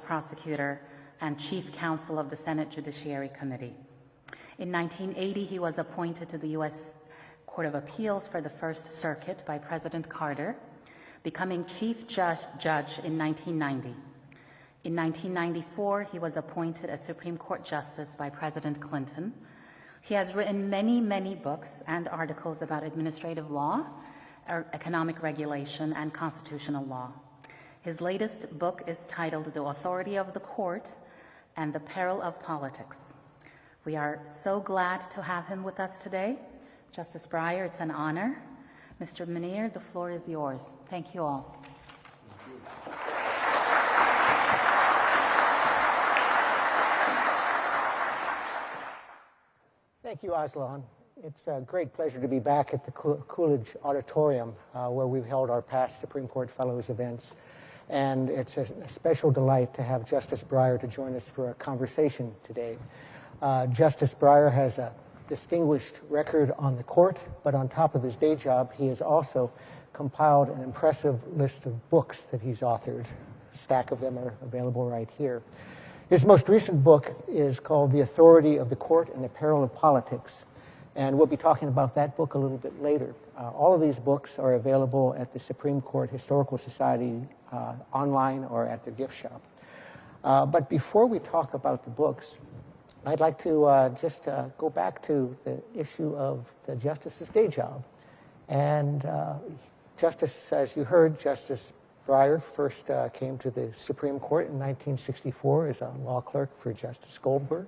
prosecutor and chief counsel of the Senate Judiciary Committee. In 1980, he was appointed to the U.S. Court of Appeals for the First Circuit by President Carter, becoming chief judge in 1990. In 1994, he was appointed as Supreme Court Justice by President Clinton. He has written many, many books and articles about administrative law, economic regulation, and constitutional law. His latest book is titled The Authority of the Court and the Peril of Politics. We are so glad to have him with us today. Justice Breyer, it's an honor. Mr. Munir, the floor is yours. Thank you all. Thank you, Aslan. It's a great pleasure to be back at the Coolidge Auditorium where we've held our past Supreme Court Fellows events. And it's a special delight to have Justice Breyer to join us for a conversation today. Justice Breyer has a distinguished record on the court, but on top of his day job, he has also compiled an impressive list of books that he's authored. A stack of them are available right here. His most recent book is called The Authority of the Court and the Peril of Politics, and we'll be talking about that book a little bit later. All of these books are available at the Supreme Court Historical Society online or at their gift shop. But before we talk about the books, I'd like to just go back to the issue of the justice's day job. And Justice, as you heard, Justice Breyer first came to the Supreme Court in 1964 as a law clerk for Justice Goldberg.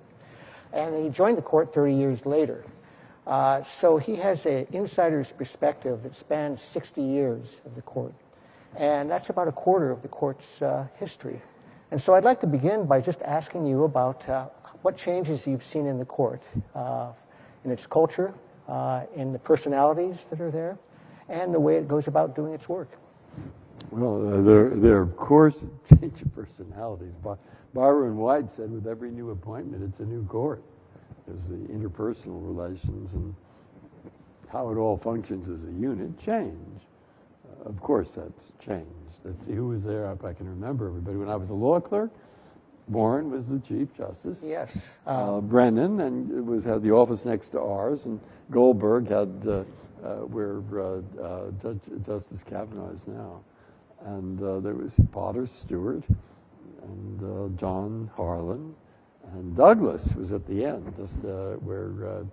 And he joined the court 30 years later. So he has an insider's perspective that spans 60 years of the court. And that's about a quarter of the court's history. And so I'd like to begin by just asking you about what changes you've seen in the court, in its culture, in the personalities that are there, and the way it goes about doing its work. Well, there of course change of personalities. Byron White said with every new appointment, it's a new court. There's the interpersonal relations and how it all functions as a unit change. Of course, that's changed. Let's see who was there. If I can remember everybody. When I was a law clerk, Warren was the Chief Justice. Yes. Brennan and had the office next to ours, and Goldberg had where Justice Kavanaugh is now. And there was Potter Stewart and John Harlan. And Douglas was at the end, just where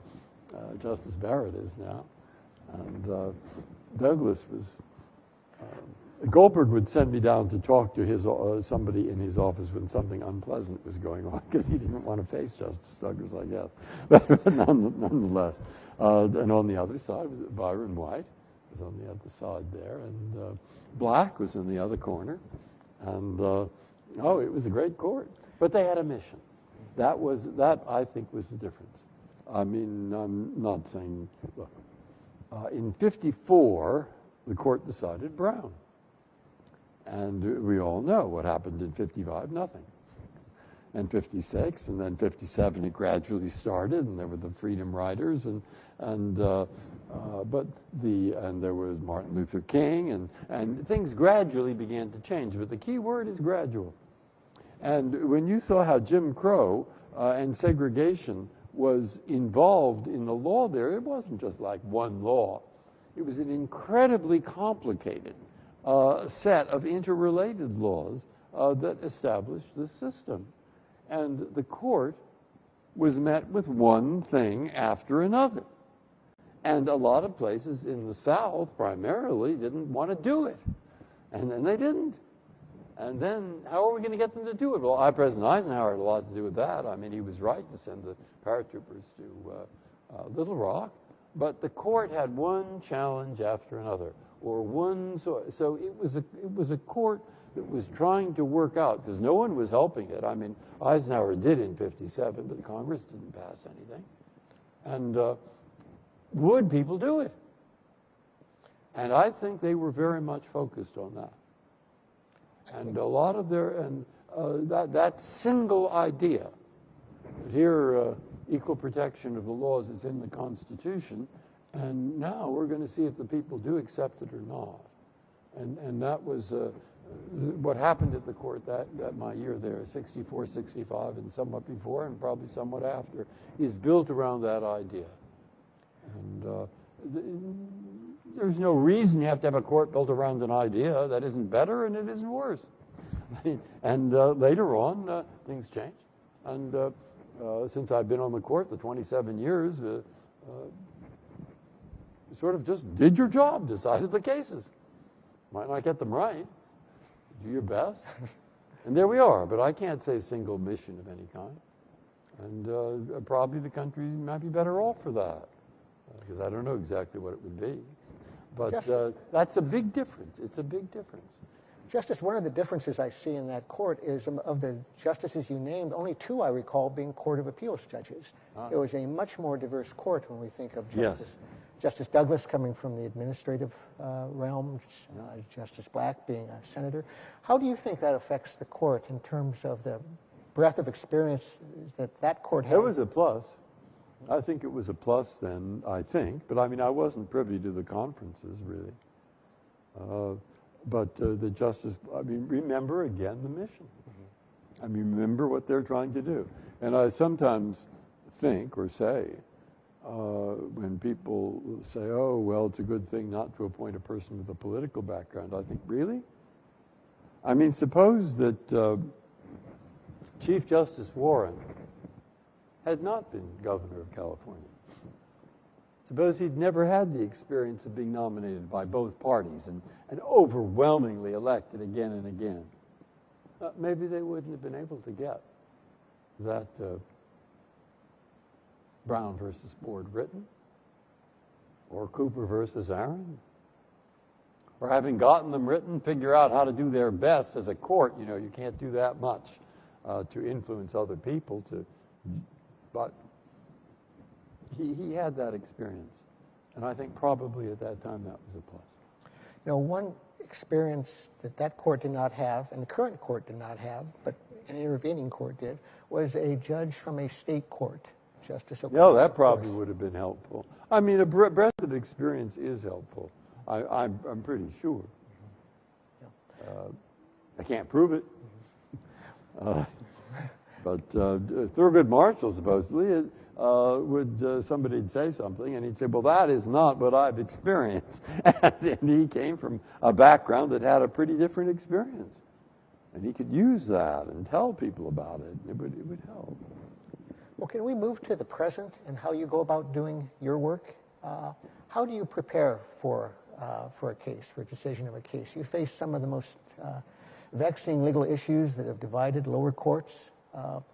Justice Barrett is now. And Douglas was... Goldberg would send me down to talk to his somebody in his office when something unpleasant was going on, because he didn't want to face Justice Douglas, I guess. But nonetheless. And on the other side was Byron White, was on the other side there, and Black was in the other corner. And, it was a great court. But they had a mission. That I think, was the difference. I mean, I'm not saying, look, in 54, the court decided Brown. And we all know what happened in 55, nothing. And 56, and then 57, it gradually started, and there were the Freedom Riders, and there was Martin Luther King, and things gradually began to change. But the key word is gradual. And when you saw how Jim Crow and segregation was involved in the law there, it wasn't just like one law. It was an incredibly complicated set of interrelated laws that established the system. And the court was met with one thing after another. And a lot of places in the South, primarily, didn't want to do it. And then they didn't. And then how are we going to get them to do it? Well, President Eisenhower had a lot to do with that. I mean, he was right to send the paratroopers to Little Rock. But the court had one challenge after another, or one. So it was a court that was trying to work out, because no one was helping it. I mean, Eisenhower did in 57, but Congress didn't pass anything. And would people do it? And I think they were very much focused on that. And a lot of that single idea that here equal protection of the laws is in the Constitution, and now we're going to see if the people do accept it or not. And that was what happened at the court that my year there, 64, 65, and somewhat before, and probably somewhat after, is built around that idea. And there's no reason you have to have a court built around an idea that isn't better and it isn't worse. And later on, things change. And since I've been on the court, the 27 years, you sort of just did your job, decided the cases. Might not get them right. Do your best. And there we are. But I can't say a single mission of any kind. And probably the country might be better off for that. Because I don't know exactly what it would be. But that's a big difference. It's a big difference. Justice, one of the differences I see in that court is of the justices you named, only 2 I recall being Court of Appeals judges. It was a much more diverse court when we think of justice. Yes. Justice Douglas coming from the administrative realm, Justice Black being a senator. How do you think that affects the court in terms of the breadth of experience that court had? It was a plus. I think it was a plus then, I think. But I mean, I wasn't privy to the conferences, really. But the justice, I mean, remember again the mission. Mm-hmm. I mean, remember what they're trying to do. And I sometimes think or say, when people say, oh, well, it's a good thing not to appoint a person with a political background, I think, really? I mean, suppose that Chief Justice Warren had not been governor of California. Suppose he'd never had the experience of being nominated by both parties and overwhelmingly elected again and again. Maybe they wouldn't have been able to get that Brown versus Ford written, or Cooper versus Aaron, or having gotten them written, figure out how to do their best as a court. You know, you can't do that much to influence other people. But he had that experience, and I think probably at that time that was a plus. You know, one experience that court did not have, and the current court did not have, but an intervening court did, was a judge from a state court, Justice O'Connor. No, that probably would have been helpful. I mean, a breadth of experience is helpful. I'm pretty sure. I can't prove it. But Thurgood Marshall, supposedly, somebody'd say something, and he'd say, well, that is not what I've experienced. And he came from a background that had a pretty different experience. And he could use that and tell people about it. It would help. Well, can we move to the present and how you go about doing your work? How do you prepare for a case, for a decision of a case? You face some of the most vexing legal issues that have divided lower courts.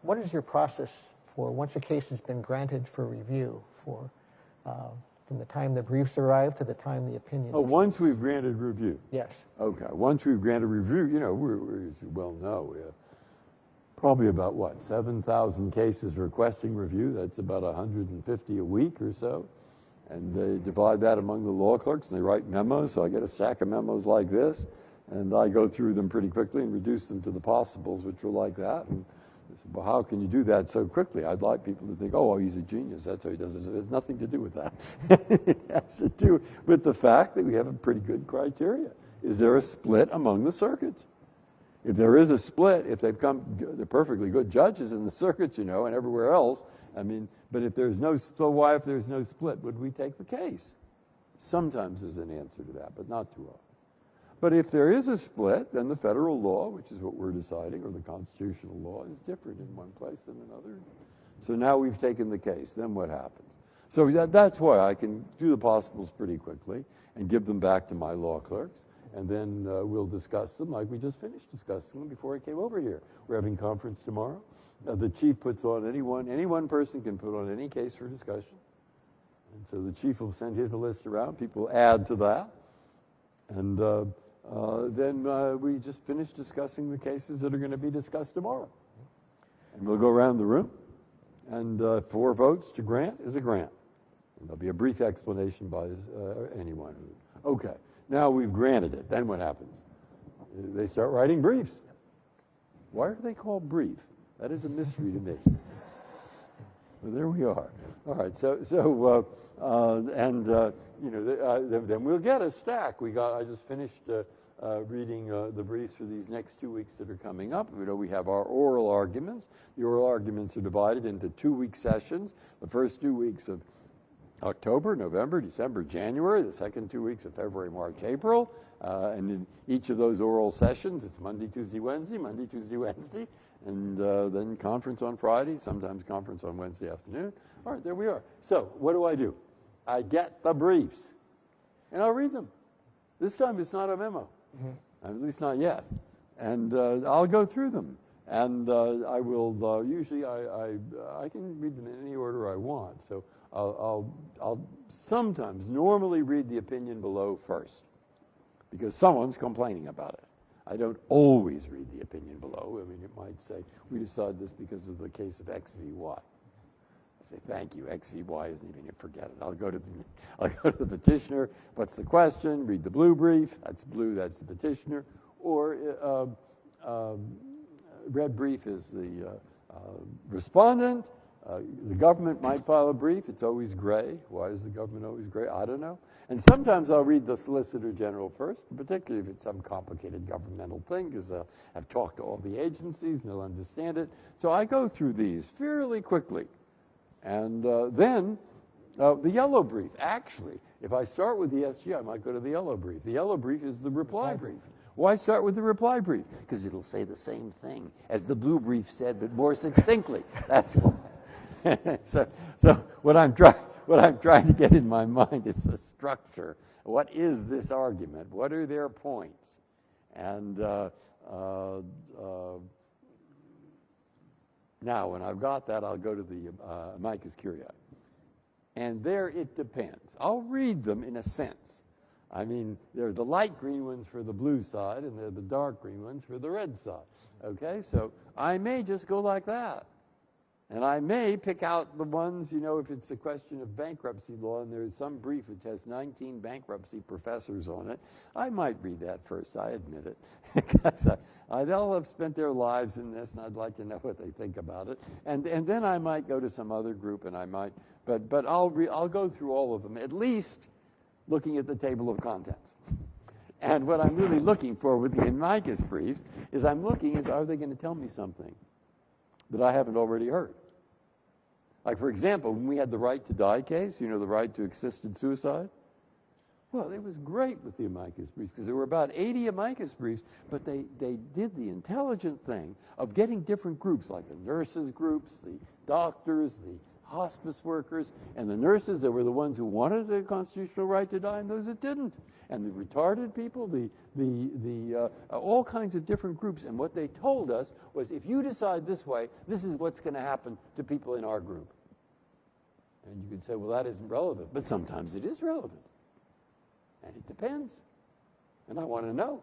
What is your process for once a case has been granted for review, from the time the briefs arrive to the time the opinion? Oh, once we've granted review? Yes. Okay. Once we've granted review, you know, we're as you well know, we have probably about, 7,000 cases requesting review. That's about 150 a week or so. And they divide that among the law clerks, and they write memos. So I get a stack of memos like this, and I go through them pretty quickly and reduce them to the possibles, which are like that. And I said, well, how can you do that so quickly? I'd like people to think, oh, he's a genius. That's how he does it. It has nothing to do with that. It has to do with the fact that we have a pretty good criteria. Is there a split among the circuits? If there is a split, if they're perfectly good judges in the circuits, you know, and everywhere else, I mean, but if there's no, so why, if there's no split, would we take the case? Sometimes there's an answer to that, but not too often. But if there is a split, then the federal law, which is what we're deciding, or the constitutional law, is different in one place than another. So now we've taken the case. Then what happens? So that's why I can do the possibles pretty quickly and give them back to my law clerks. And then we'll discuss them like we just finished discussing them before I came over here. We're having conference tomorrow. The chief puts on any one person can put on any case for discussion. And so the chief will send his list around. People add to that. And then we just finish discussing the cases that are going to be discussed tomorrow. And we'll go around the room. And 4 votes to grant is a grant. And there'll be a brief explanation by anyone. Okay. Now we've granted it. Then what happens? They start writing briefs. Why are they called brief? That is a mystery to me. Well, there we are. All right. Then we'll get a stack. I just finished reading the briefs for these next 2 weeks that are coming up. You know, we have our oral arguments. The oral arguments are divided into 2-week sessions. The first 2 weeks of October, November, December, January, the second 2 weeks of February, March, April. And in each of those oral sessions, it's Monday, Tuesday, Wednesday, Monday, Tuesday, Wednesday, and then conference on Friday, sometimes conference on Wednesday afternoon. All right, there we are. So what do? I get the briefs, and I'll read them. This time it's not a memo, at least not yet. And I'll go through them. And I will, usually I can read them in any order I want. So I'll sometimes normally read the opinion below first, because someone's complaining about it. I don't always read the opinion below. I mean, it might say, we decided this because of the case of X v. Y. I say, thank you, X v. Y isn't even, forget it. I'll go to the petitioner. What's the question? Read the blue brief. That's blue, that's the petitioner. Or red brief is the respondent. The government might file a brief. It's always gray. Why is the government always gray? I don't know. And sometimes I'll read the Solicitor General first, particularly if it's some complicated governmental thing, because I've talked to all the agencies and they'll understand it. So I go through these fairly quickly. And then the yellow brief. Actually, if I start with the SG, I might go to the yellow brief. The yellow brief is the reply brief. Why start with the reply brief? Because it'll say the same thing as the blue brief said, but more succinctly. That's why. So what I'm trying to get in my mind is the structure. What is this argument? What are their points? And now, when I've got that, I'll go to the amicus curiae. And there it depends. I'll read them in a sense. I mean, they're the light green ones for the blue side, and they're the dark green ones for the red side. Okay, so I may just go like that. And I may pick out the ones, you know, if it's a question of bankruptcy law and there's some brief which has 19 bankruptcy professors on it, I might read that first, I admit it. Because they'll have spent their lives in this, and I'd like to know what they think about it. And then I might go to some other group, and I might, but I'll go through all of them, at least looking at the table of contents. And what I'm really looking for with the amicus briefs is are they going to tell me something that I haven't already heard? Like, for example, when we had the right to die case, you know, the right to assisted suicide, well, it was great with the amicus briefs because there were about 80 amicus briefs, but they did the intelligent thing of getting different groups, like the nurses groups, the doctors, the hospice workers, and the nurses that were the ones who wanted the constitutional right to die and those that didn't, and the retarded people, all kinds of different groups. And what they told us was, if you decide this way, this is what's going to happen to people in our group. And you could say, well, that isn't relevant, but sometimes it is relevant, and it depends. And I want to know.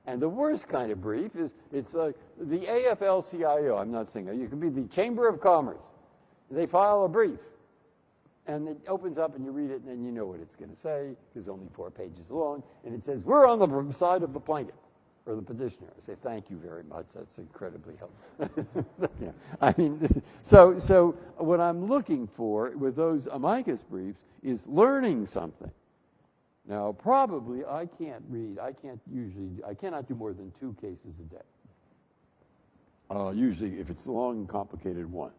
And the worst kind of brief is it's like the AFL-CIO. I'm not saying that. You could be the Chamber of Commerce. They file a brief, and it opens up, and you read it, and then you know what it's going to say, because it's only 4 pages long, and it says, we're on the side of the plaintiff, or the petitioner. I say, thank you very much. That's incredibly helpful. Yeah. I mean, so what I'm looking for with those amicus briefs is learning something. Now, probably I cannot do more than 2 cases a day. Usually, if it's a long and complicated one.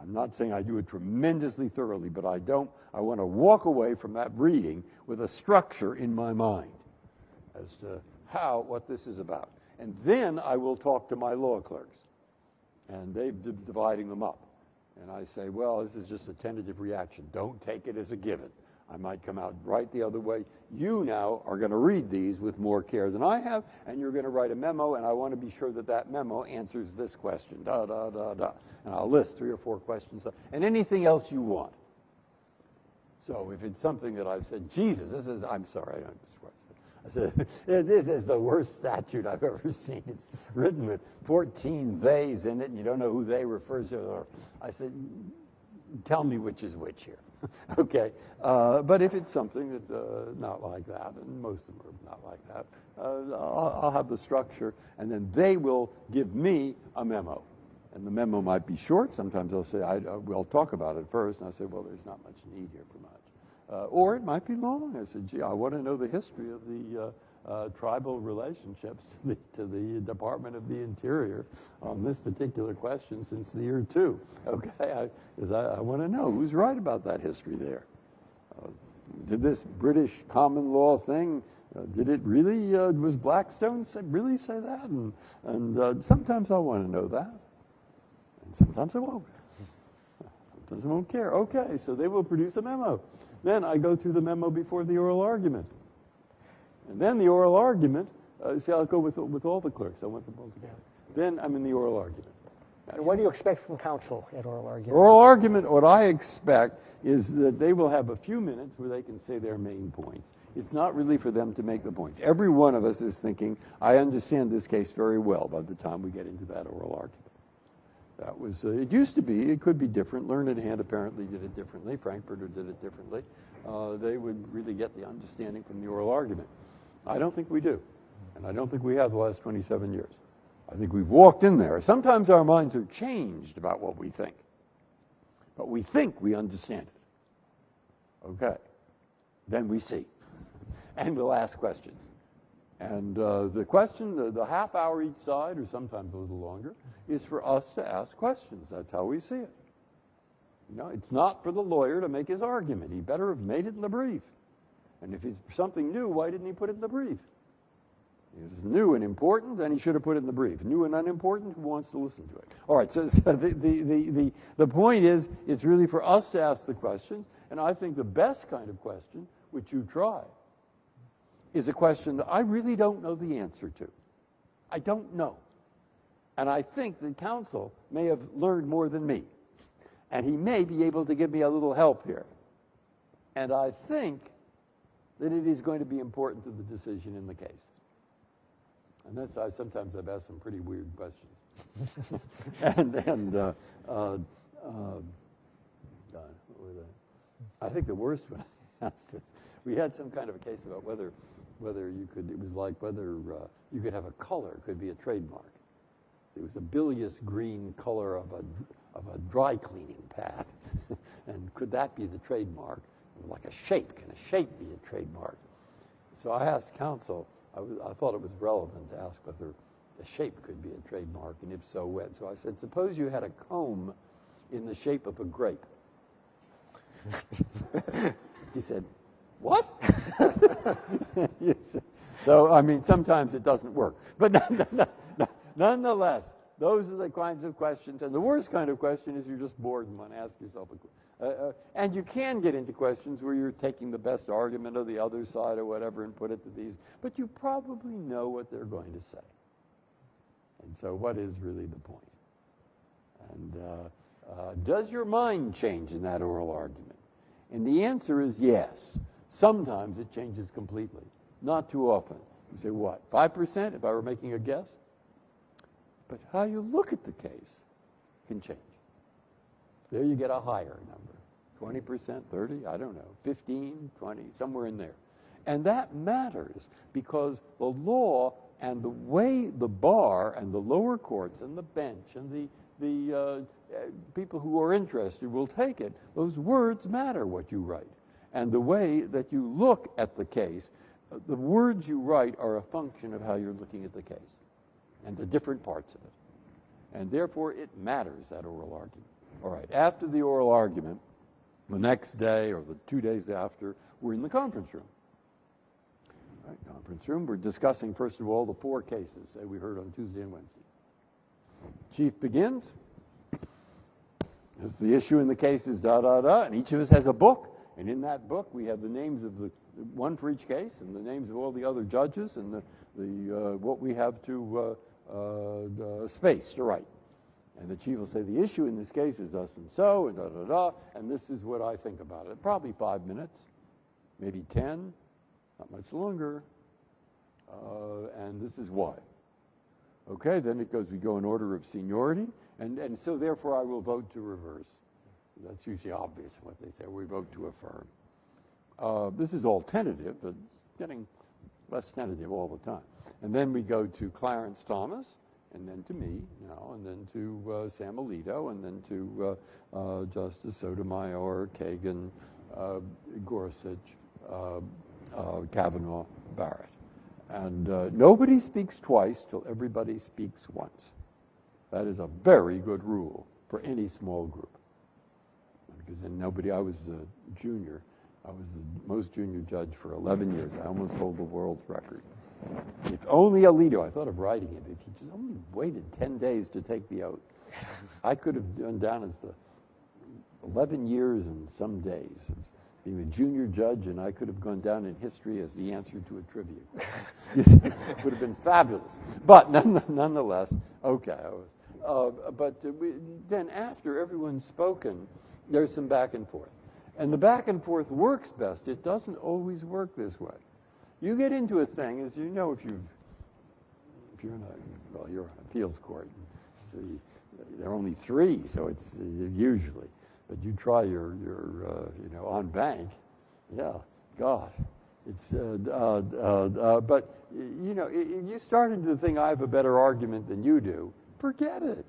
I'm not saying I do it tremendously thoroughly, but I want to walk away from that reading with a structure in my mind as to what this is about. And then I will talk to my law clerks, and they're dividing them up. And I say, well, this is just a tentative reaction. Don't take it as a given. I might come out right the other way. You now are going to read these with more care than I have, and you're going to write a memo, and I want to be sure that that memo answers this question, da, da, da, da. And I'll list 3 or 4 questions, and anything else you want. So if it's something that I've said, Jesus, I'm sorry, I don't swear. I said, this is the worst statute I've ever seen. It's written with 14 theys in it, and you don't know who they refers to. I said, tell me which is which here. Okay, but if it's something that not like that, and most of them are not like that, I'll have the structure, and then they will give me a memo. And the memo might be short. Sometimes they'll say, we'll talk about it first. And I say, well, there's not much need here for much. Or it might be long. I said, gee, I want to know the history of tribal relationships to the Department of the Interior on this particular question since the year 2. Okay, because I want to know who's right about that history there. Did this British common law thing, did it really, was Blackstone really say that? And sometimes I want to know that, and sometimes I won't. Sometimes I won't care. Okay, so they will produce a memo. Then I go through the memo before the oral argument. And then the oral argument, see, I'll go with all the clerks. I want them all together. Then I'm in the oral argument. And what do you expect from counsel at oral argument? Oral argument, what I expect is that they will have a few minutes where they can say their main points. It's not really for them to make the points. Every one of us is thinking, I understand this case very well by the time we get into that oral argument. That was, it used to be, it could be different. Learned Hand apparently did it differently. Frankfurter did it differently. They would really get the understanding from the oral argument. I don't think we do. And I don't think we have the last 27 years. I think we've walked in there. Sometimes our minds are changed about what we think. But we think we understand it. Okay. Then we see. And we'll ask questions. And the question, the half hour each side, or sometimes a little longer, is for us to ask questions. That's how we see it. You know, it's not for the lawyer to make his argument. He better have made it in the brief. And if it's something new, why didn't he put it in the brief? If it's new and important, then he should have put it in the brief. New and unimportant, who wants to listen to it? All right, so the point is, it's really for us to ask the questions, and I think the best kind of question, which you try, is a question that I really don't know the answer to. I don't know. And I think that counsel may have learned more than me, and he may be able to give me a little help here. And I think that it is going to be important to the decision in the case. And that's sometimes I've asked some pretty weird questions. I think the worst one I asked was, we had some kind of a case about whether you could, it was like whether you could have a color, could be a trademark. It was a bilious green color of a dry cleaning pad. And could that be the trademark? Like a shape, can a shape be a trademark? So I asked counsel, I thought it was relevant to ask whether a shape could be a trademark, and if so, when. So I said, suppose you had a comb in the shape of a grape. He said, what? So, I mean, sometimes it doesn't work. But nonetheless, those are the kinds of questions. And the worst kind of question is you're just bored and want to ask yourself a question. And you can get into questions where you're taking the best argument of the other side or whatever and put it to these, but you probably know what they're going to say. And so what is really the point? And does your mind change in that oral argument? And the answer is yes. Sometimes it changes completely. Not too often. You say, what, 5% if I were making a guess? But how you look at the case can change. There you get a higher number. 20%, 30, I don't know, 15, 20, somewhere in there. And that matters because the law and the way the bar and the lower courts and the bench and the people who are interested will take it, those words matter what you write. And the way that you look at the case, the words you write are a function of how you're looking at the case and the different parts of it. And therefore, it matters, that oral argument. All right, after the oral argument, the next day or the 2 days after, we're in the conference room. All right, conference room, we're discussing, first of all, the 4 cases that we heard on Tuesday and Wednesday. Chief begins. As the issue in the case is and each of us has a book, and in that book we have the names of the one for each case and the names of all the other judges and the what we have to space to write. And the chief will say, the issue in this case is thus and so, and and this is what I think about it. Probably 5 minutes, maybe 10, not much longer, and this is why. Okay, then it goes, we go in order of seniority, and so therefore I will vote to reverse. That's usually obvious what they say, we vote to affirm. This is all tentative, but it's getting less tentative all the time. And then we go to Clarence Thomas, and then to me, and then to Sam Alito, and then to Justice Sotomayor, Kagan, Gorsuch, Kavanaugh, Barrett. And nobody speaks twice till everybody speaks once. That is a very good rule for any small group. Because then I was a junior. I was the most junior judge for 11 years. I almost hold the world's record. If only Alito, I thought of writing it, if he just only waited 10 days to take the oath, I could have gone down as the 11 years and some days of being a junior judge, and I could have gone down in history as the answer to a trivia question. It would have been fabulous. But nonetheless, okay. Then after everyone's spoken, there's some back and forth. And the back and forth works best. It doesn't always work this way. You get into a thing, as you know, if you're in an appeals court. There are only 3, so it's usually. But you try your on bank, yeah, God, it's. But you start into the thing. I have a better argument than you do. Forget it.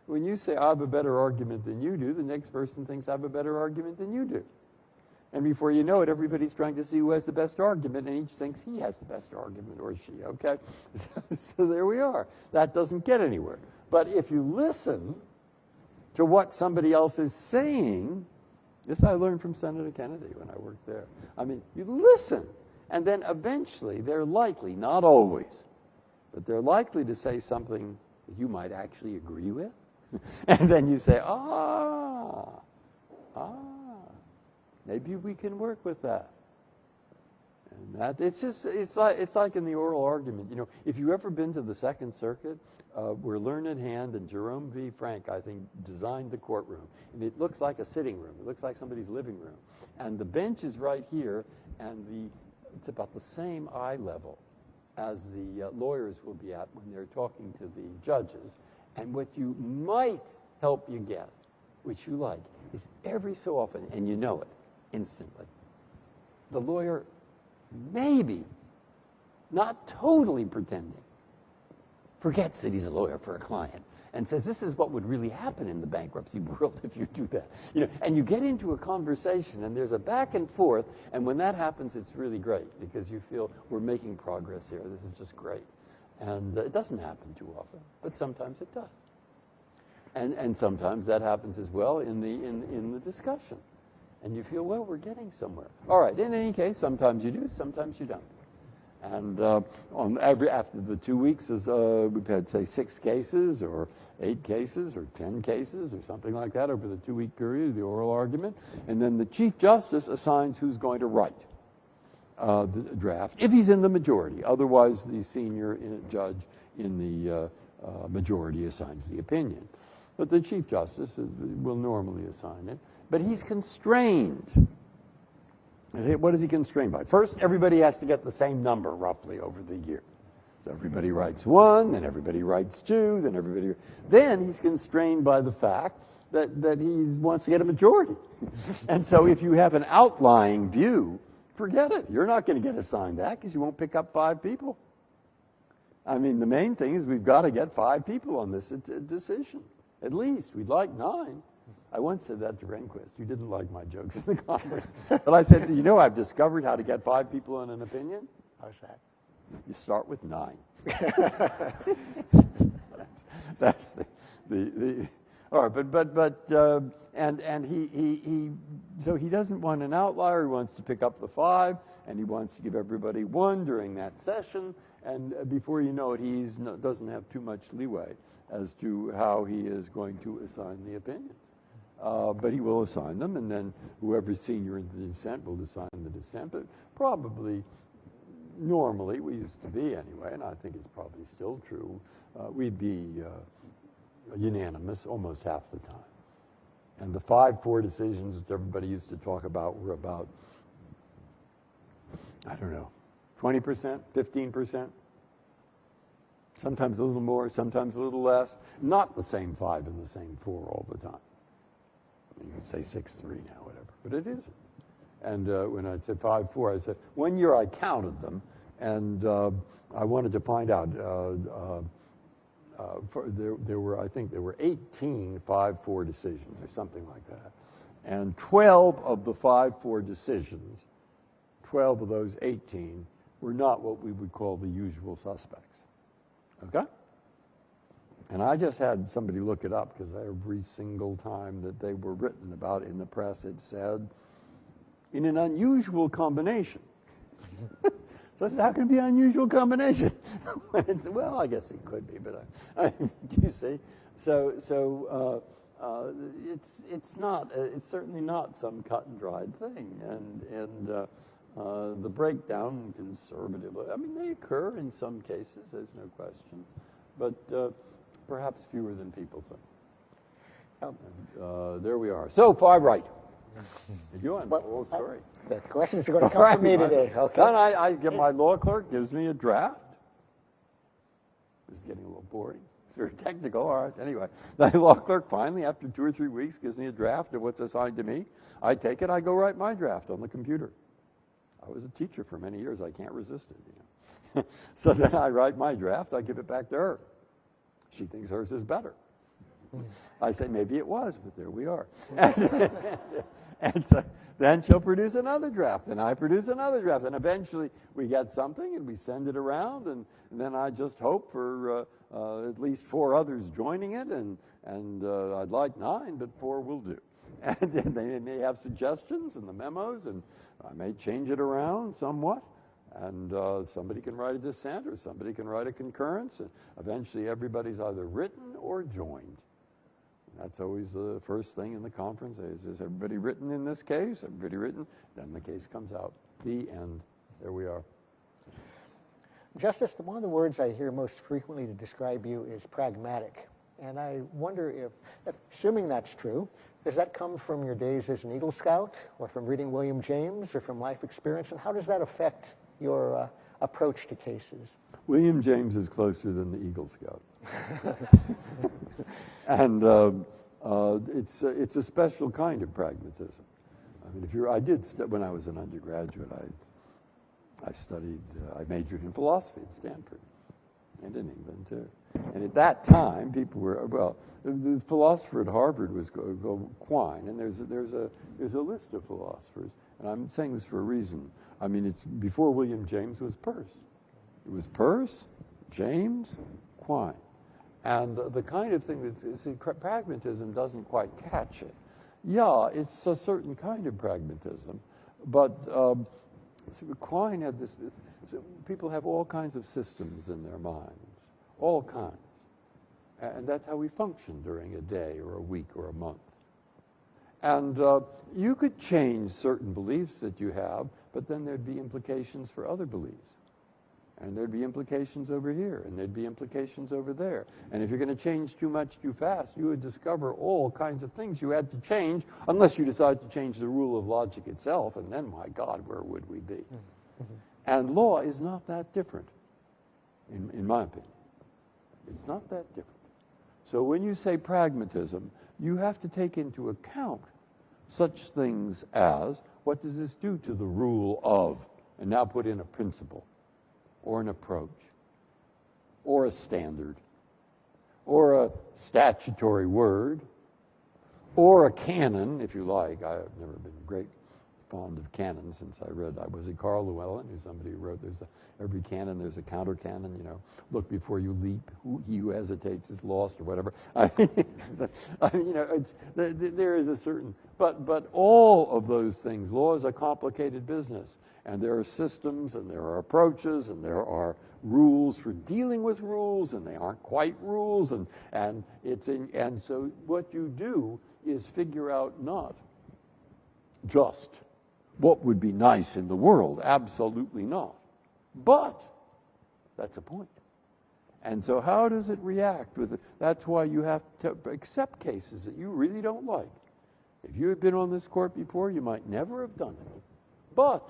When you say, I have a better argument than you do, the next person thinks I have a better argument than you do. And before you know it, everybody's trying to see who has the best argument, and each thinks he has the best argument, or she, okay? So there we are. That doesn't get anywhere. But if you listen to what somebody else is saying, this I learned from Senator Kennedy when I worked there. I mean, you listen, and then eventually they're likely, not always, but they're likely to say something that you might actually agree with. And then you say, maybe we can work with that. And that it's like in the oral argument. If you've ever been to the Second Circuit, where Learned Hand and Jerome V. Frank, I think, designed the courtroom. And it looks like a sitting room. It looks like somebody's living room. And the bench is right here, and it's about the same eye level as the lawyers will be at when they're talking to the judges. And what you might help you get, which you like, is every so often, and you know it instantly, the lawyer maybe, not totally pretending, forgets that he's a lawyer for a client and says, this is what would really happen in the bankruptcy world if you do that. And you get into a conversation, and there's a back and forth, and when that happens, it's really great, because you feel we're making progress here. This is just great. And it doesn't happen too often, but sometimes it does. And sometimes that happens as well in the discussion. And you feel, well, we're getting somewhere. All right, in any case, sometimes you do, sometimes you don't. And after the 2 weeks, we've had, say, 6 cases or 8 cases or 10 cases or something like that over the 2-week period of the oral argument. And then the Chief Justice assigns who's going to write the draft, if he's in the majority. Otherwise, the senior judge in the majority assigns the opinion. But the Chief Justice will normally assign it. But he's constrained. What is he constrained by? First, everybody has to get the same number, roughly, over the year. So everybody writes 1, then everybody writes 2, then he's constrained by the fact that he wants to get a majority. And so if you have an outlying view, forget it. You're not going to get assigned that, because you won't pick up 5 people. I mean, the main thing is we've got to get 5 people on this decision. At least. We'd like 9. I once said that to Rehnquist. You didn't like my jokes in the conference. But I said, I've discovered how to get 5 people on an opinion. How's that? You start with 9. that's the all right, so he doesn't want an outlier. He wants to pick up the 5, and he wants to give everybody 1 during that session. And before you know it, he doesn't have too much leeway as to how he is going to assign the opinions. But he will assign them, and then whoever's senior in the dissent will assign the dissent. But probably, normally, we used to be anyway, and I think it's probably still true, we'd be unanimous almost half the time. And the 5-4 decisions that everybody used to talk about were about, I don't know, 20%, 15%, sometimes a little more, sometimes a little less. Not the same 5 and the same 4 all the time. You could say 6-3 now, whatever, but it isn't. And when I'd say 5-4, I said, one year I counted them, and I wanted to find out, there were 18 5-4 decisions or something like that. And 12 of the 5-4 decisions, 12 of those 18, were not what we would call the usual suspects. Okay? And I just had somebody look it up, because every single time that they were written about in the press, it said, in an unusual combination. So I said, how can it be an unusual combination? Well, I guess it could be, but do you see? So it's not. It's certainly not some cut and dried thing. And the breakdown conservatively, I mean, they occur in some cases. There's no question, but perhaps fewer than people think. And, there we are. So far right. You want the whole story? The questions are going to come from me today. Okay. Then I get my law clerk gives me a draft. This is getting a little boring. It's very technical. All right. Anyway, the law clerk finally, after 2 or 3 weeks, gives me a draft of what's assigned to me. I take it. I go write my draft on the computer. I was a teacher for many years. I can't resist it. You know? So then I write my draft. I give it back to her. She thinks hers is better. I say, maybe it was, but there we are. And so then she'll produce another draft, and I produce another draft, and eventually we get something, and we send it around, and then I just hope for at least 4 others joining it, and I'd like 9, but 4 will do. And then they may have suggestions in the memos, and I may change it around somewhat. And somebody can write a dissent, or somebody can write a concurrence, and eventually everybody's either written or joined. That's always the first thing in the conference. Is everybody written in this case? Everybody written? Then the case comes out. The end. There we are. Justice, one of the words I hear most frequently to describe you is pragmatic. And I wonder if, assuming that's true, does that come from your days as an Eagle Scout, or from reading William James, or from life experience? And how does that affect your approach to cases? William James is closer than the Eagle Scout. And it's a special kind of pragmatism. I mean, when I was an undergraduate, I studied, I majored in philosophy at Stanford and in England too. And at that time, people were, well, the philosopher at Harvard was Quine, and there's a list of philosophers, and I'm saying this for a reason. I mean, it's before William James was Peirce. It was Peirce, James, Quine. And the kind of thing pragmatism doesn't quite catch it. Yeah, it's a certain kind of pragmatism, but Quine had this. People have all kinds of systems in their minds, all kinds, and that's how we function during a day or a week or a month. And you could change certain beliefs that you have, but then there'd be implications for other beliefs. And there'd be implications over here, and there'd be implications over there. And if you're going to change too much too fast, you would discover all kinds of things you had to change, unless you decide to change the rule of logic itself, and then, my God, where would we be? Mm-hmm. And law is not that different, in my opinion. It's not that different. So when you say pragmatism, you have to take into account such things as, what does this do to the rule of, and now put in a principle, or an approach, or a standard, or a statutory word, or a canon, if you like. I've never been great fond of canons since I was it Carl Llewellyn, who's somebody who wrote, every canon, there's a counter canon, look before you leap, he who hesitates is lost, or whatever. There is a certain, but all of those things, law is a complicated business, and there are systems, and there are approaches, and there are rules for dealing with rules, and they aren't quite rules, and so what you do is figure out not just what would be nice in the world, absolutely not. But that's a point. And so how does it react with it? That's why you have to accept cases that you really don't like. If you had been on this court before, you might never have done it. But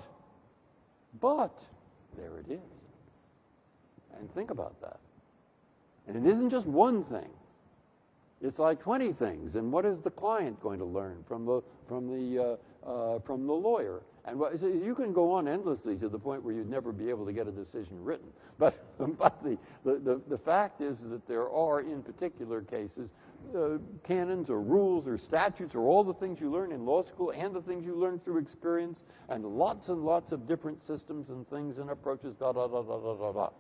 there it is. And think about that. And it isn't just one thing. It's like 20 things. And what is the client going to learn from the lawyer? And so you can go on endlessly to the point where you'd never be able to get a decision written. But the fact is that there are, in particular cases, canons or rules or statutes or all the things you learn in law school and the things you learn through experience and lots of different systems and things and approaches, da, da, da, da, da, da, da.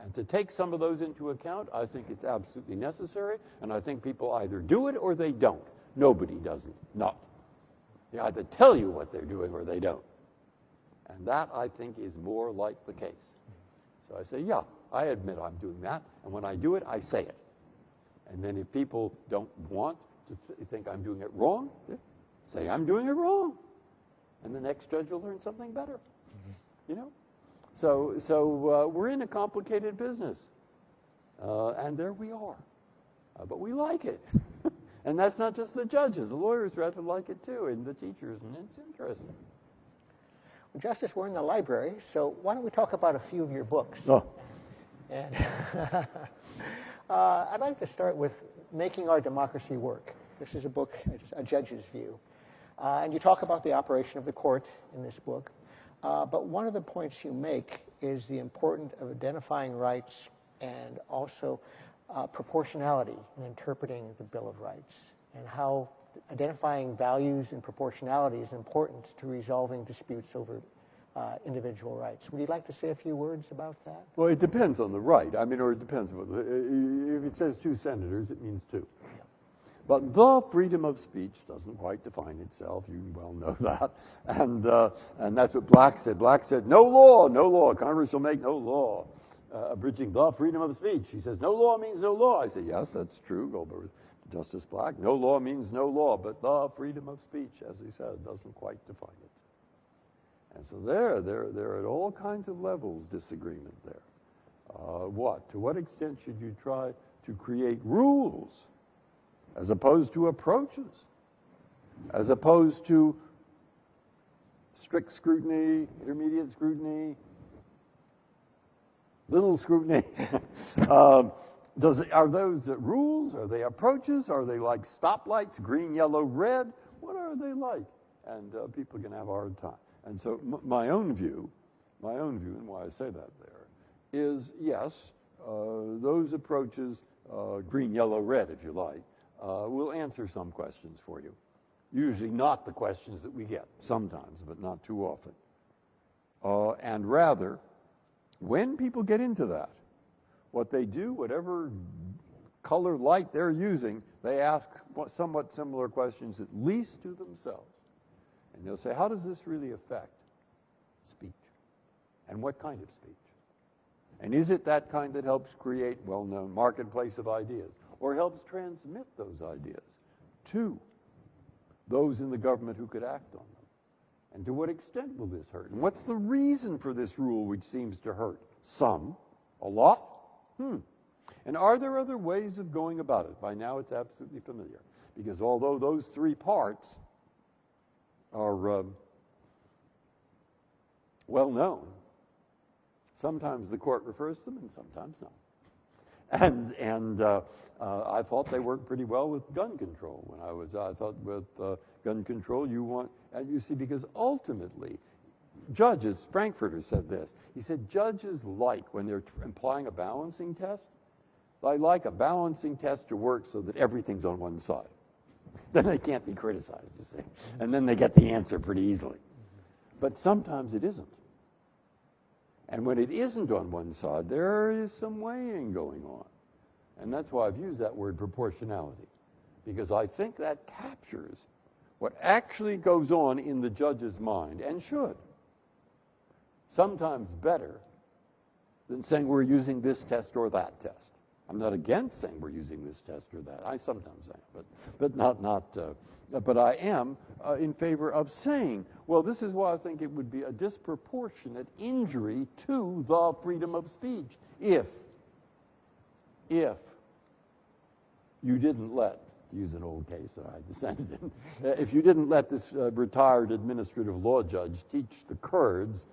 And to take some of those into account, I think it's absolutely necessary, and I think people either do it or they don't. Nobody does it, not. They either tell you what they're doing or they don't. And that, I think, is more like the case. So I say, yeah, I admit I'm doing that, and when I do it, I say it. And then if people don't want to think I'm doing it wrong, say I'm doing it wrong. And the next judge will learn something better, you know? So we're in a complicated business, and there we are. But we like it. And that's not just the judges. The lawyers rather like it too, and the teachers, and it's interesting. Well, Justice, we're in the library, so why don't we talk about a few of your books? Oh. And I'd like to start with Making Our Democracy Work. This is a book, a judge's view. And you talk about the operation of the court in this book. But one of the points you make is the importance of identifying rights and also proportionality in interpreting the Bill of Rights, and how identifying values and proportionality is important to resolving disputes over individual rights. Would you like to say a few words about that? Well, it depends on the right. I mean, or it depends. If it says 2 senators, it means 2. Yeah. But the freedom of speech doesn't quite define itself. You well know that. And that's what Black said. Black said, no law, no law. Congress shall make no law abridging the freedom of speech. He says, no law means no law. I say, yes, that's true. Go with Justice Black. No law means no law, but the freedom of speech, as he said, doesn't quite define it. And so there are at all kinds of levels disagreement there. To what extent should you try to create rules as opposed to approaches, as opposed to strict scrutiny, intermediate scrutiny, little scrutiny? Are those rules? Are they approaches? Are they like stoplights, green, yellow, red? What are they like? And people can have a hard time. And so my own view, and why I say that there, is yes, those approaches, green, yellow, red, if you like, will answer some questions for you. Usually not the questions that we get, sometimes, but not too often. And rather, when people get into that, what they do, whatever color light they're using, they ask somewhat similar questions, at least to themselves. And they'll say, how does this really affect speech? And what kind of speech? And is it that kind that helps create well-known marketplace of ideas, or helps transmit those ideas to those in the government who could act on them? And to what extent will this hurt? And what's the reason for this rule which seems to hurt some? A lot? And are there other ways of going about it? By now it's absolutely familiar. Because although those 3 parts are well known, sometimes the court refers to them and sometimes not. And I thought they worked pretty well with gun control. I thought with gun control and you see, because ultimately, judges, Frankfurter said this, he said judges like, when they're applying a balancing test, they like a balancing test to work so that everything's on one side. Then they can't be criticized, you see. And then they get the answer pretty easily. But sometimes it isn't. And when it isn't on one side, there is some weighing going on. And that's why I've used that word proportionality, because I think that captures what actually goes on in the judge's mind, and should. Sometimes better than saying we're using this test or that test. I'm not against saying we're using this test or that. I sometimes am, but I am in favor of saying, well, this is why I think it would be a disproportionate injury to the freedom of speech if you didn't let, to use an old case that I dissented in, if you didn't let this retired administrative law judge teach the Kurds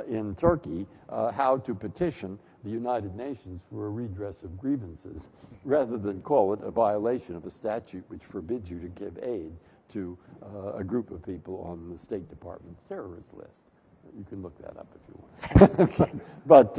in Turkey how to petition the United Nations for a redress of grievances, rather than call it a violation of a statute which forbids you to give aid to a group of people on the State Department's terrorist list. You can look that up if you want. But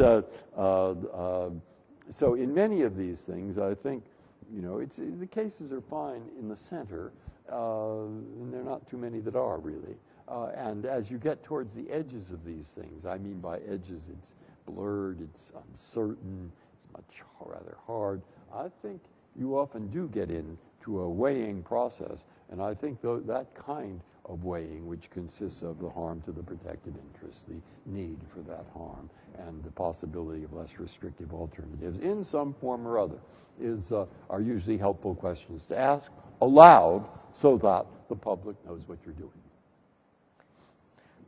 so in many of these things, I think You know, the cases are fine in the center, and there are not too many that are really. And as you get towards the edges of these things, I mean by edges, it's blurred, it's uncertain, it's much rather hard. I think you often do get into a weighing process, and I think that kind of weighing, which consists of the harm to the protected interest, the need for that harm, and the possibility of less restrictive alternatives in some form or other, are usually helpful questions to ask aloud so that the public knows what you're doing.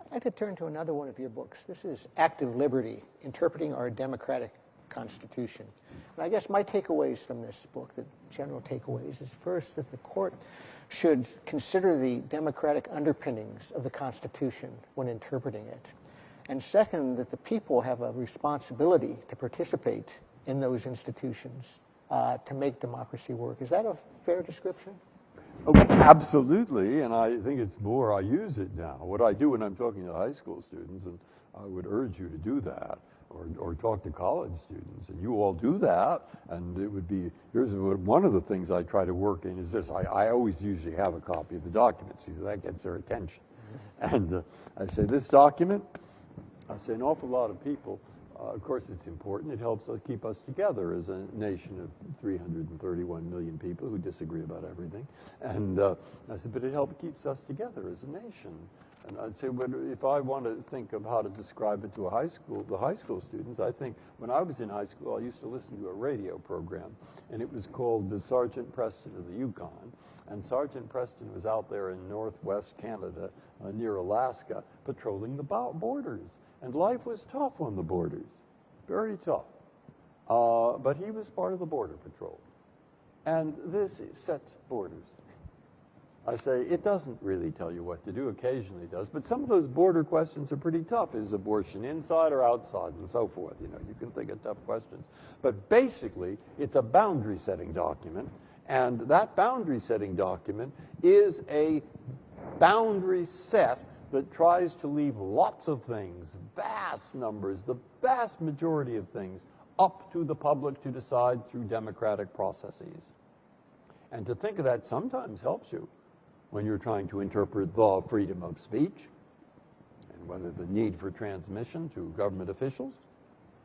I'd like to turn to another one of your books. This is Active Liberty, Interpreting Our Democratic Constitution. And I guess my takeaways from this book, the general takeaways, is first that the court should consider the democratic underpinnings of the Constitution when interpreting it. And second, that the people have a responsibility to participate in those institutions to make democracy work. Is that a fair description? Oh, absolutely, and I think it's more, I use it now. What I do when I'm talking to high school students, and I would urge you to do that, or talk to college students, and you all do that, and it would be, here's one of the things I try to work in is this. I always usually have a copy of the document, so that gets their attention. And I say, this document, I say an awful lot of people, of course it's important, it helps keep us together as a nation of 331 million people who disagree about everything. And I said, but it keeps us together as a nation. And I'd say, well, if I want to think of how to describe it to the high school students, I think when I was in high school, I used to listen to a radio program, and it was called the Sergeant Preston of the Yukon. And Sergeant Preston was out there in northwest Canada, near Alaska, patrolling the borders. And life was tough on the borders, very tough. But he was part of the Border Patrol. And this sets borders. I say, it doesn't really tell you what to do, occasionally it does, but some of those border questions are pretty tough. Is abortion inside or outside, and so forth? You know, you can think of tough questions. But basically, it's a boundary-setting document, and that boundary-setting document is a boundary set that tries to leave lots of things, vast numbers, the vast majority of things, up to the public to decide through democratic processes. And to think of that sometimes helps you when you're trying to interpret the freedom of speech and whether the need for transmission to government officials.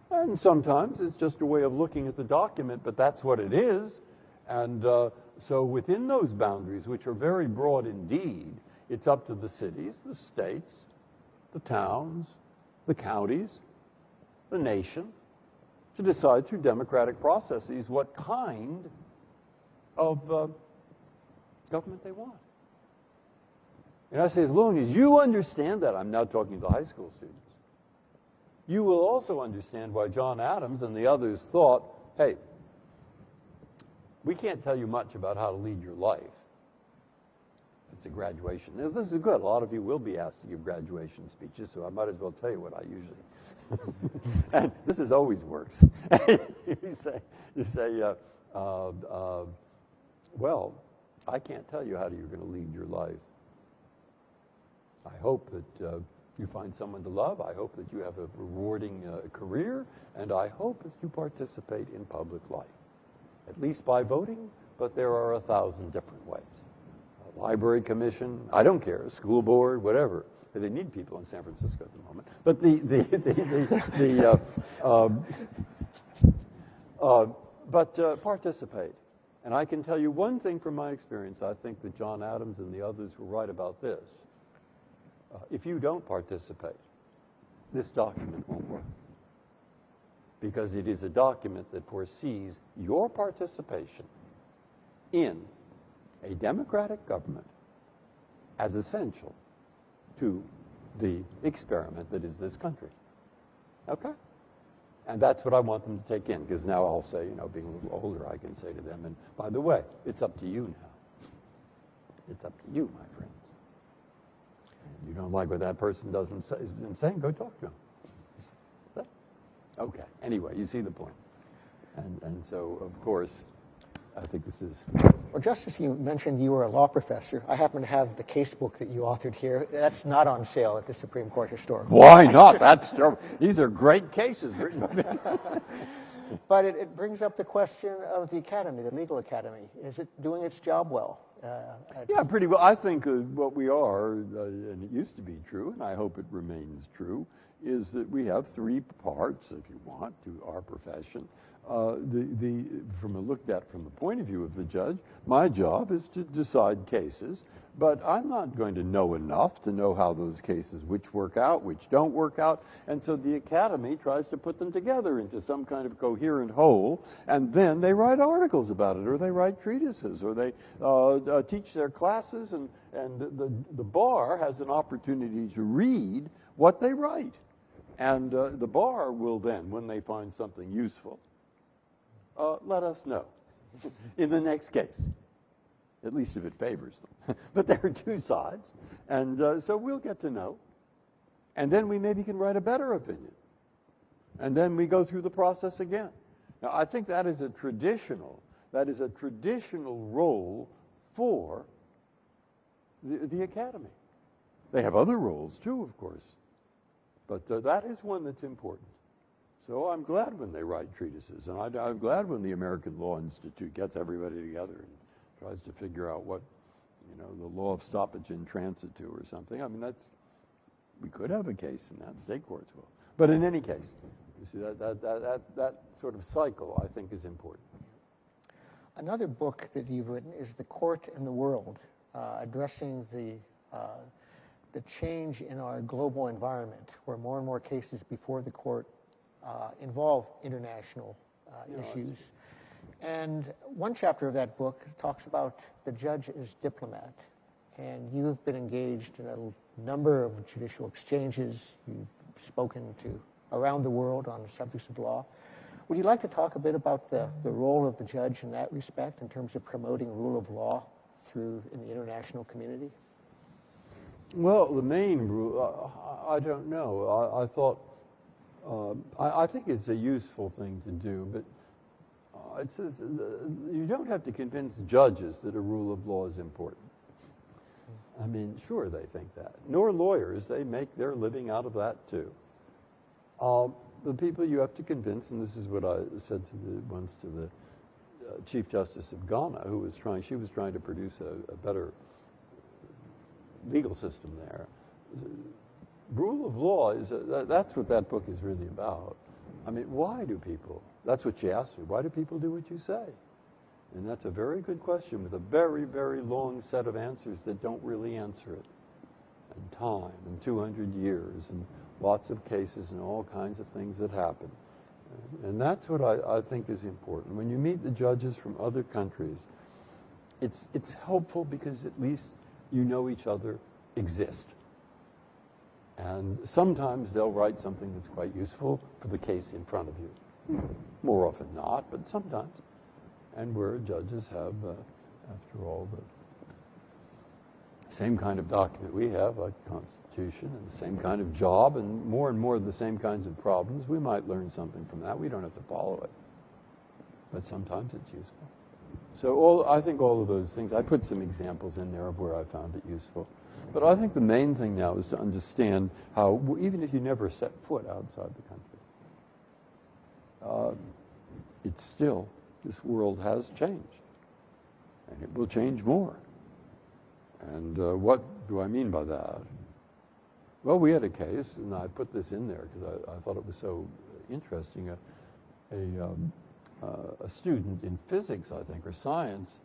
And sometimes it's just a way of looking at the document, but that's what it is. And so within those boundaries, which are very broad indeed, it's up to the cities, the states, the towns, the counties, the nation, to decide through democratic processes what kind of government they want. And I say, as long as you understand that, I'm now talking to the high school students, you will also understand why John Adams and the others thought, hey, we can't tell you much about how to lead your life. It's a graduation. Now, this is good. A lot of you will be asked to give graduation speeches, so I might as well tell you what I usually. And this always works. you say, well, I can't tell you how you're going to lead your life. I hope that you find someone to love. I hope that you have a rewarding career. And I hope that you participate in public life, at least by voting, but there are 1,000 different ways. A library commission, I don't care, a school board, whatever. They need people in San Francisco at the moment. But participate. And I can tell you one thing from my experience. I think that John Adams and the others were right about this. If you don't participate, this document won't work. Because it is a document that foresees your participation in a democratic government as essential to the experiment that is this country. Okay? And that's what I want them to take in, because now I'll say, you know, being a little older, I can say to them, and by the way, it's up to you now. It's up to you, my friends. And you don't like what that person has been saying, go talk to him. Okay, anyway, you see the point. And so, of course, I think this is... Well, Justice, you mentioned you were a law professor. I happen to have the case book that you authored here. That's not on sale at the Supreme Court Historical. Why not? These are great cases written by me. But it brings up the question of the academy, the legal academy. Is it doing its job well? Yeah, pretty well. I think what we are, and it used to be true, and I hope it remains true, is that we have three parts, if you want, to our profession. Looked at from the point of view of the judge, my job is to decide cases, but I'm not going to know enough to know how those cases, which work out, which don't work out, and so the academy tries to put them together into some kind of coherent whole, and then they write articles about it, or they write treatises, or they teach their classes, and the bar has an opportunity to read what they write. And the bar will then, when they find something useful, let us know in the next case, at least if it favors them. But there are two sides, and so we'll get to know. And then we maybe can write a better opinion. And then we go through the process again. Now, I think that is a traditional role for the academy. They have other roles too, of course. But that is one that's important. So I'm glad when they write treatises, and I'm glad when the American Law Institute gets everybody together and tries to figure out what, the law of stoppage in transit to or something. I mean, we could have a case in that, state courts will. But in any case, you see, that sort of cycle, I think, is important. Another book that you've written is The Court and the World, addressing the change in our global environment, where more and more cases before the court involve international issues. And one chapter of that book talks about the judge as diplomat. And you've been engaged in a number of judicial exchanges. You've spoken to around the world on subjects of law. Would you like to talk a bit about the role of the judge in that respect in terms of promoting rule of law in the international community? Well, the main rule, I don't know. I thought, I think it's a useful thing to do, but it says you don't have to convince judges that a rule of law is important. I mean, sure, they think that. Nor lawyers. They make their living out of that, too. The people you have to convince, and this is what I said once to the Chief Justice of Ghana, she was trying to produce a better legal system there. Rule of law that's what that book is really about. I mean, that's what she asked me, why do people do what you say? And that's a very good question with a very, very long set of answers that don't really answer it. And time, and 200 years, and lots of cases, and all kinds of things that happen. And that's what I think is important. When you meet the judges from other countries, it's helpful because at least you know each other exist. And sometimes they'll write something that's quite useful for the case in front of you. More often not, but sometimes. And where judges have, after all, the same kind of document we have, like the Constitution, and the same kind of job, and more of the same kinds of problems, we might learn something from that. We don't have to follow it. But sometimes it's useful. So I think all of those things, I put some examples in there of where I found it useful. But I think the main thing now is to understand how, even if you never set foot outside the country, it's still, this world has changed. And it will change more. And what do I mean by that? Well, we had a case, and I put this in there because I thought it was so interesting. A student in physics, I think, or science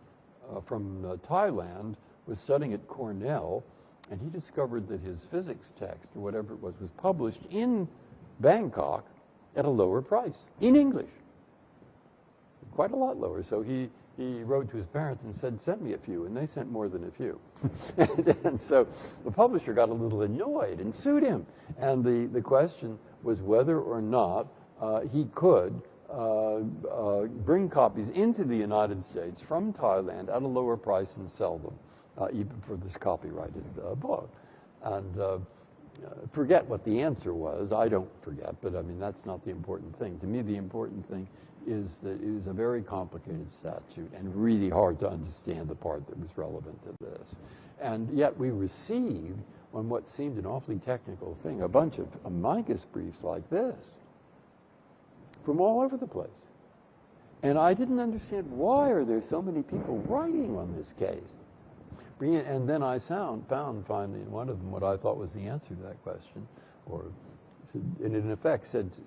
from Thailand was studying at Cornell, and he discovered that his physics text, or whatever it was published in Bangkok at a lower price, in English. Quite a lot lower. So he wrote to his parents and said, send me a few, and they sent more than a few. And so the publisher got a little annoyed and sued him. And the question was whether or not he could bring copies into the United States from Thailand at a lower price and sell them, even for this copyrighted book. And forget what the answer was. I don't forget, but I mean, that's not the important thing. To me, the important thing is that it was a very complicated statute and really hard to understand the part that was relevant to this. And yet we received, on what seemed an awfully technical thing, a bunch of amicus briefs like this from all over the place. And I didn't understand, why are there so many people writing on this case? And then I found finally in one of them what I thought was the answer to that question, and in effect said to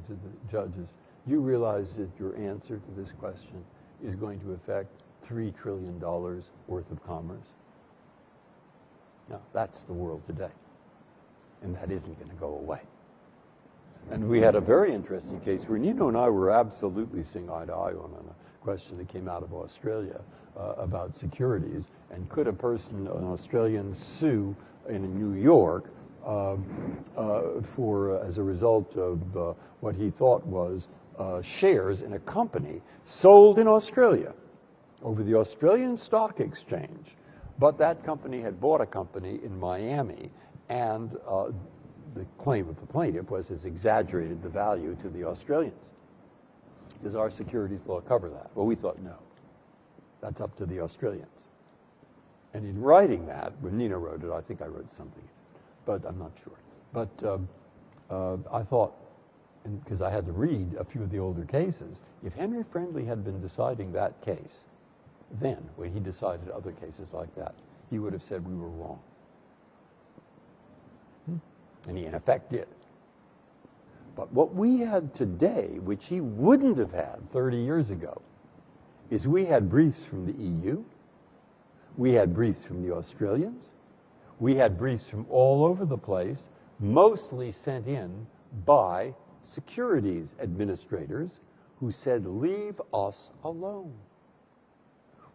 the judges, you realize that your answer to this question is going to affect $3 trillion worth of commerce? Now, that's the world today. And that isn't going to go away. And we had a very interesting case where Nino and I were absolutely seeing eye to eye on a question that came out of Australia about securities. And could a person, an Australian, sue in New York as a result of what he thought was shares in a company sold in Australia over the Australian Stock Exchange, but that company had bought a company in Miami, and the claim of the plaintiff was it's exaggerated the value to the Australians. Does our securities law cover that? Well, we thought no. That's up to the Australians. And in writing that, when Nina wrote it, I think I wrote something, but I'm not sure. But I thought, because I had to read a few of the older cases, if Henry Friendly had been deciding that case, then when he decided other cases like that, he would have said we were wrong. And he in effect did. But what we had today, which he wouldn't have had 30 years ago, is we had briefs from the EU, we had briefs from the Australians, we had briefs from all over the place, mostly sent in by securities administrators who said, leave us alone.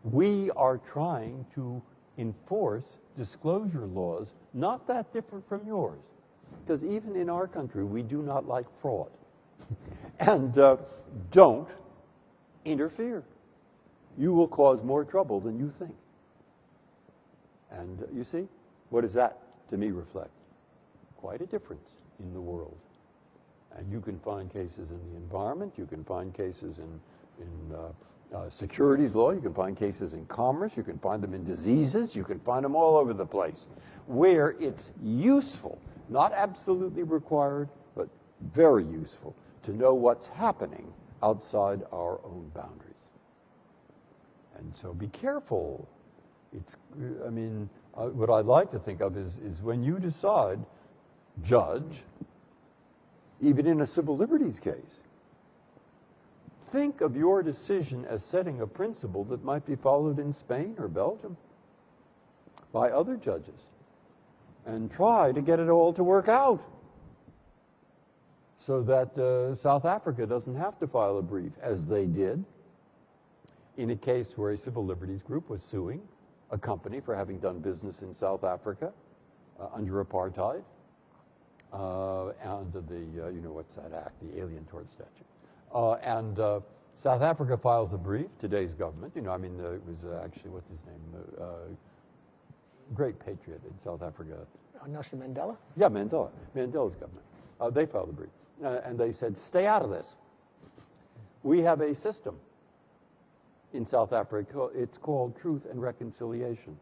We are trying to enforce disclosure laws not that different from yours. Because even in our country, we do not like fraud. And don't interfere. You will cause more trouble than you think. And you see, what does that, to me, reflect? Quite a difference in the world. And you can find cases in the environment, you can find cases in securities law, you can find cases in commerce, you can find them in diseases, you can find them all over the place, where it's useful, not absolutely required, but very useful to know what's happening outside our own boundaries. And so be careful. What I'd like to think of is when you decide, judge, even in a civil liberties case, think of your decision as setting a principle that might be followed in Spain or Belgium by other judges, and try to get it all to work out so that South Africa doesn't have to file a brief, as they did in a case where a civil liberties group was suing a company for having done business in South Africa under apartheid, under the, what's that act, the Alien Tort Statute. And South Africa files a brief, today's government, it was actually, what's his name, great patriot in South Africa. Nelson Mandela? Yeah, Mandela's government. They filed a brief. And they said, stay out of this. We have a system in South Africa. It's called Truth and Reconciliation.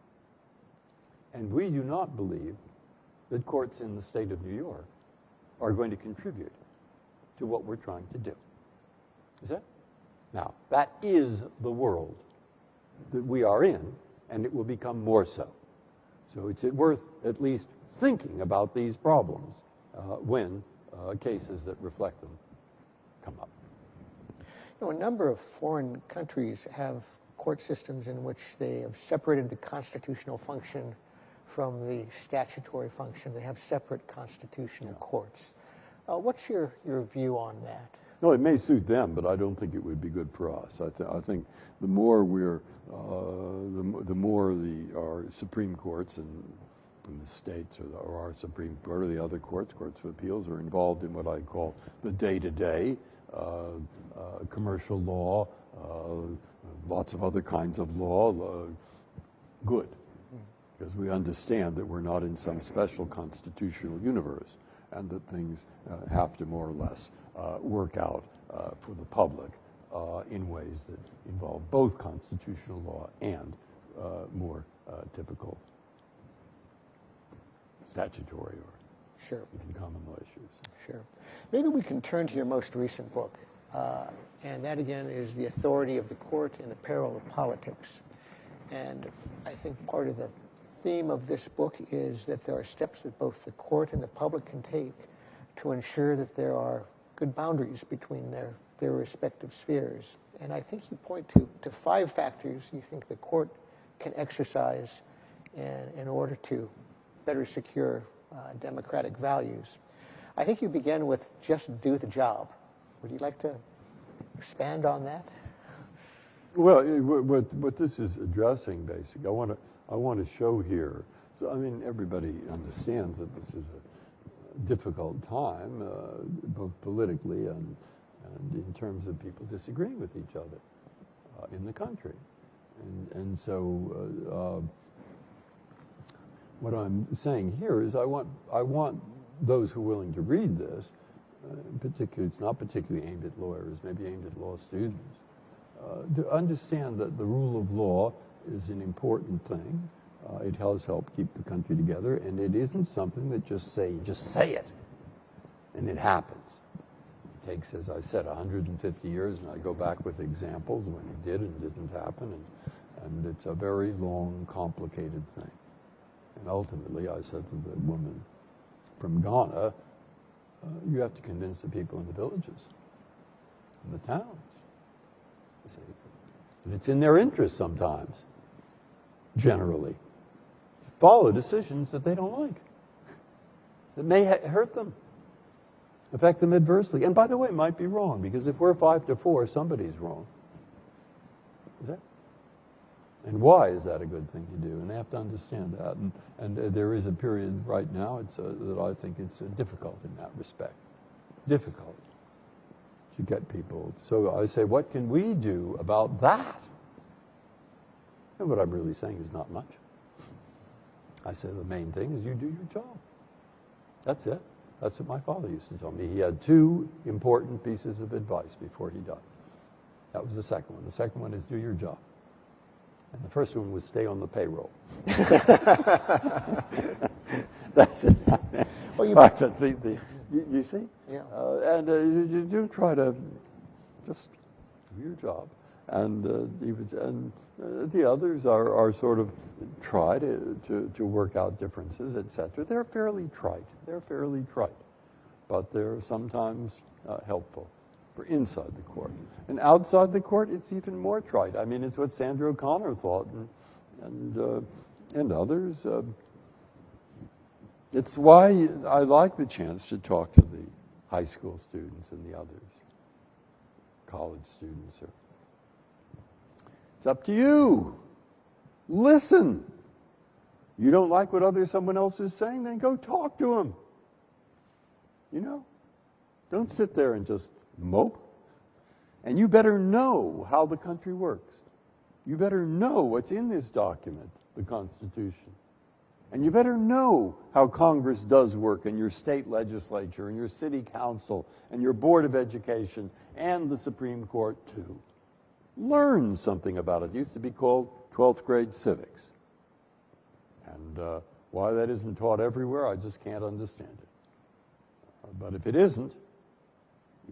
And we do not believe that courts in the state of New York are going to contribute to what we're trying to do. Is that? Now, that is the world that we are in, and it will become more so. So it's worth at least thinking about these problems when cases that reflect them come up. A number of foreign countries have court systems in which they have separated the constitutional function from the statutory function. They have separate constitutional courts. What's your view on that? No, it may suit them, but I don't think it would be good for us. I think the more our Supreme Courts in the states or our Supreme Court or the other courts of appeals are involved in what I call the day-to-day, commercial law, lots of other kinds of law, good. Because we understand that we're not in some special constitutional universe and that things have to more or less work out for the public in ways that involve both constitutional law and more typical statutory or Sure. even common law issues. Sure. Maybe we can turn to your most recent book, And that, again, is the authority of the court and the peril of politics. And I think part of the theme of this book is that there are steps that both the court and the public can take to ensure that there are good boundaries between their respective spheres. And I think you point to 5 factors you think the court can exercise in order to better secure democratic values. I think you begin with just do the job. Would you like to expand on that? Well, what this is addressing, basically, I want to show here. So, I mean, everybody understands that this is a difficult time, both politically and in terms of people disagreeing with each other in the country, and so what I'm saying here is I want those who are willing to read this, in particular, it's not particularly aimed at lawyers, maybe aimed at law students, to understand that the rule of law is an important thing. It has helped keep the country together, and it isn't something that just say it, and it happens. It takes, as I said, 150 years, and I go back with examples when it did and didn't happen, and it's a very long, complicated thing. And ultimately, I said to the woman from Ghana, you have to convince the people in the villages, in the towns. You see, and it's in their interest sometimes, generally, to follow decisions that they don't like, that may hurt them, affect them adversely. And by the way, it might be wrong, because if we're 5-4, somebody's wrong. Is that? And why is that a good thing to do? And they have to understand that. And there is a period right now that I think it's difficult in that respect. Difficult to get people. So I say, what can we do about that? And what I'm really saying is not much. I say the main thing is you do your job. That's it. That's what my father used to tell me. He had 2 important pieces of advice before he died. That was the second one. The second one is do your job. And the first one was stay on the payroll. That's it. Well, you see? Yeah. You do try to just do your job. And the others are sort of try to work out differences, etc. They're fairly trite. But they're sometimes helpful for inside the court. And outside the court, it's even more trite. I mean, it's what Sandra O'Connor thought, and others. It's why I like the chance to talk to the high school students and the others, college students. It's up to you. Listen. You don't like what someone else is saying, then go talk to them. You know? Don't sit there and just mope. And you better know how the country works. You better know what's in this document, the Constitution. And you better know how Congress does work, and your state legislature, and your city council, and your board of education, and the Supreme Court, too. Learn something about it. It used to be called 12th grade civics. And why that isn't taught everywhere, I just can't understand it. But if it isn't,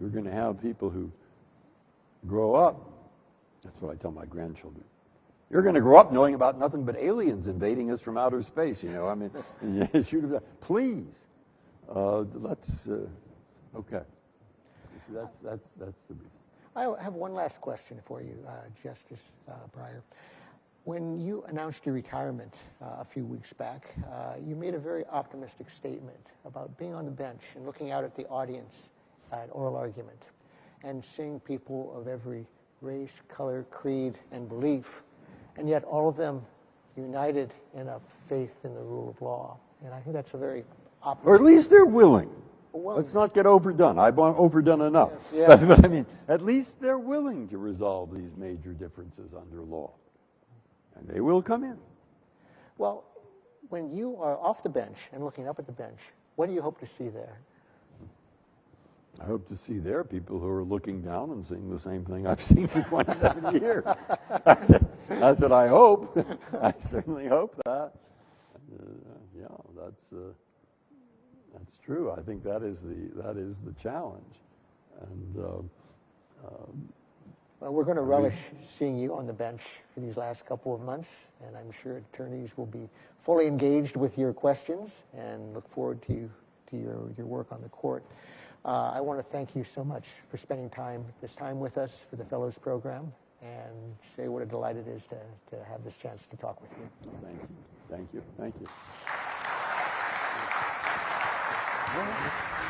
you're going to have people who grow up. That's what I tell my grandchildren. You're going to grow up knowing about nothing but aliens invading us from outer space, you know. I mean, please, let's, okay. See, that's the reason. I have one last question for you, Justice Breyer. When you announced your retirement a few weeks back, you made a very optimistic statement about being on the bench and looking out at the audience at oral argument and seeing people of every race, color, creed, and belief, and yet all of them united in a faith in the rule of law. And I think that's a very optimistic... Or at least they're willing. Let's not get overdone. I've overdone enough. Yeah. But I mean, at least they're willing to resolve these major differences under law. And they will come in. Well, when you are off the bench and looking up at the bench, what do you hope to see there? I hope to see there people who are looking down and seeing the same thing I've seen for 27 years. That's what I hope. I certainly hope that. Yeah, that's true. I think that is the challenge. And Well, we're going to relish seeing you on the bench for these last couple of months, and I'm sure attorneys will be fully engaged with your questions and look forward to your work on the court. I want to thank you so much for spending this time with us for the Fellows Program, and say what a delight it is to have this chance to talk with you. Thank you. Thank you. Thank you.